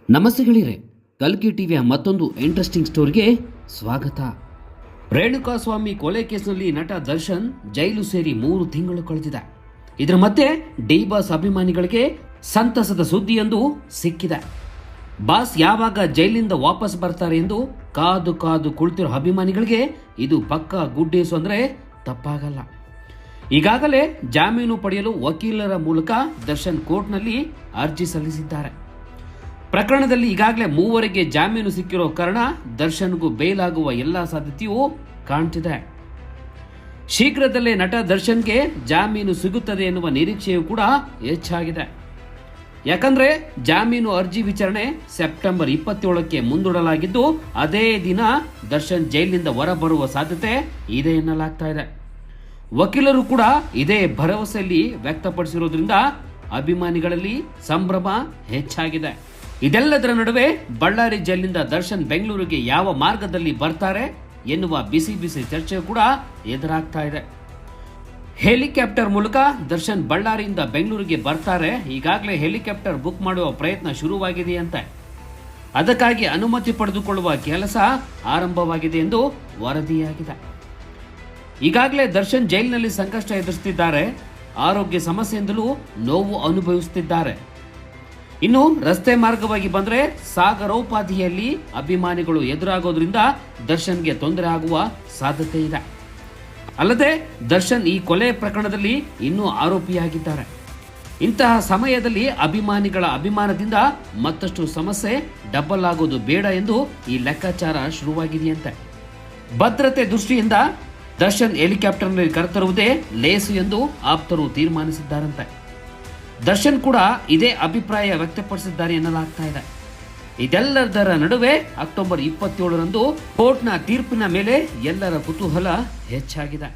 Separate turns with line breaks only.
ನಮಸ್ತೆ ಗೆಳೆಯರೆ, ಕಲ್ಕಿ ಟಿವಿಯ ಮತ್ತೊಂದು ಇಂಟ್ರೆಸ್ಟಿಂಗ್ ಸ್ಟೋರಿಗೆ ಸ್ವಾಗತ. ರೇಣುಕಾಸ್ವಾಮಿ ಕೊಲೆ ಕೇಸ್ನಲ್ಲಿ ನಟ ದರ್ಶನ್ ಜೈಲು ಸೇರಿ 3 ತಿಂಗಳು ಕಳೆದಿದೆ. ಇದರ ಮಧ್ಯೆ ಡಿ ಬಾಸ್ ಅಭಿಮಾನಿಗಳಿಗೆ ಸಂತಸದ ಸುದ್ದಿಯೊಂದು ಸಿಕ್ಕಿದೆ. ಬಾಸ್ ಯಾವಾಗ ಜೈಲಿನಿಂದ ವಾಪಸ್ ಬರ್ತಾರೆ ಎಂದು ಕಾದು ಕಾದು ಕುಳಿತಿರೋ ಅಭಿಮಾನಿಗಳಿಗೆ ಇದು ಪಕ್ಕಾ ಗುಡ್ ನ್ಯೂಸ್ ಅಂದ್ರೆ ತಪ್ಪಾಗಲ್ಲ. ಈಗಾಗಲೇ ಜಾಮೀನು ಪಡೆಯಲು ವಕೀಲರ ಮೂಲಕ ದರ್ಶನ್ ಕೋರ್ಟ್ನಲ್ಲಿ ಅರ್ಜಿ ಸಲ್ಲಿಸಿದ್ದಾರೆ. ಪ್ರಕರಣದಲ್ಲಿ ಈಗಾಗಲೇ 3 ಜಾಮೀನು ಸಿಕ್ಕಿರೋ ಕಾರಣ ದರ್ಶನ್ಗೂ ಬೇಲ್ ಆಗುವ ಎಲ್ಲ ಸಾಧ್ಯತೆಯೂ ಕಾಣ್ತಿದೆ. ಶೀಘ್ರದಲ್ಲೇ ನಟ ದರ್ಶನ್ಗೆ ಜಾಮೀನು ಸಿಗುತ್ತದೆ ಎನ್ನುವ ನಿರೀಕ್ಷೆಯೂ ಕೂಡ ಹೆಚ್ಚಾಗಿದೆ. ಯಾಕಂದ್ರೆ ಜಾಮೀನು ಅರ್ಜಿ ವಿಚಾರಣೆ ಸೆಪ್ಟೆಂಬರ್ 27ಕ್ಕೆ ಮುಂದೂಡಲಾಗಿದ್ದು, ಅದೇ ದಿನ ದರ್ಶನ್ ಜೈಲಿನಿಂದ ಹೊರಬರುವ ಸಾಧ್ಯತೆ ಇದೆ ಎನ್ನಲಾಗ್ತಾ ಇದೆ. ವಕೀಲರು ಕೂಡ ಇದೇ ಭರವಸೆಯಲ್ಲಿ ವ್ಯಕ್ತಪಡಿಸಿರೋದ್ರಿಂದ ಅಭಿಮಾನಿಗಳಲ್ಲಿ ಸಂಭ್ರಮ ಹೆಚ್ಚಾಗಿದೆ. ಇದೆಲ್ಲದರ ನಡುವೆ ಬಳ್ಳಾರಿ ಜೈಲಿನಿಂದ ದರ್ಶನ್ ಬೆಂಗಳೂರಿಗೆ ಯಾವ ಮಾರ್ಗದಲ್ಲಿ ಬರ್ತಾರೆ ಎನ್ನುವ ಬಿಸಿ ಬಿಸಿ ಚರ್ಚೆ ಕೂಡ ಎದುರಾಗ್ತಾ ಇದೆ. ಹೆಲಿಕಾಪ್ಟರ್ ಮೂಲಕ ದರ್ಶನ್ ಬಳ್ಳಾರಿಯಿಂದ ಬೆಂಗಳೂರಿಗೆ ಬರ್ತಾರೆ. ಈಗಾಗಲೇ ಹೆಲಿಕಾಪ್ಟರ್ ಬುಕ್ ಮಾಡುವ ಪ್ರಯತ್ನ ಶುರುವಾಗಿದೆಯಂತೆ. ಅದಕ್ಕಾಗಿ ಅನುಮತಿ ಪಡೆದುಕೊಳ್ಳುವ ಕೆಲಸ ಆರಂಭವಾಗಿದೆ ಎಂದು ವರದಿಯಾಗಿದೆ. ಈಗಾಗಲೇ ದರ್ಶನ್ ಜೈಲಿನಲ್ಲಿ ಸಂಕಷ್ಟ ಎದುರಿಸುತ್ತಿದ್ದಾರೆ. ಆರೋಗ್ಯ ಸಮಸ್ಯೆಯಿಂದಲೂ ನೋವು ಅನುಭವಿಸುತ್ತಿದ್ದಾರೆ. ಇನ್ನು ರಸ್ತೆ ಮಾರ್ಗವಾಗಿ ಬಂದರೆ ಸಾಗರೋಪಾದಿಯಲ್ಲಿ ಅಭಿಮಾನಿಗಳು ಎದುರಾಗೋದ್ರಿಂದ ದರ್ಶನ್ಗೆ ತೊಂದರೆ ಆಗುವ ಸಾಧ್ಯತೆ ಇದೆ. ಅಲ್ಲದೆ ದರ್ಶನ್ ಈ ಕೊಲೆ ಪ್ರಕರಣದಲ್ಲಿ ಇನ್ನೂ ಆರೋಪಿಯಾಗಿದ್ದಾರೆ. ಇಂತಹ ಸಮಯದಲ್ಲಿ ಅಭಿಮಾನಿಗಳ ಅಭಿಮಾನದಿಂದ ಮತ್ತಷ್ಟು ಸಮಸ್ಯೆ ಡಬಲ್ ಆಗೋದು ಬೇಡ ಎಂದು ಈ ಲೆಕ್ಕಾಚಾರ ಶುರುವಾಗಿದೆಯಂತೆ. ಭದ್ರತೆ ದೃಷ್ಟಿಯಿಂದ ದರ್ಶನ್ ಹೆಲಿಕಾಪ್ಟರ್ನಲ್ಲಿ ಕರೆತರುವುದೇ ಲೇಸು ಎಂದು ಆಪ್ತರು ತೀರ್ಮಾನಿಸಿದ್ದಾರಂತೆ. ದರ್ಶನ್ ಕೂಡ ಇದೇ ಅಭಿಪ್ರಾಯ ವ್ಯಕ್ತಪಡಿಸಿದ್ದಾರೆ ಎನ್ನಲಾಗ್ತಾ ಇದೆ. ಇದೆಲ್ಲದರ ನಡುವೆ ಅಕ್ಟೋಬರ್ 27ರಂದು ಕೋರ್ಟ್ನ ತೀರ್ಪಿನ ಮೇಲೆ ಎಲ್ಲರ ಕುತೂಹಲ ಹೆಚ್ಚಾಗಿದೆ.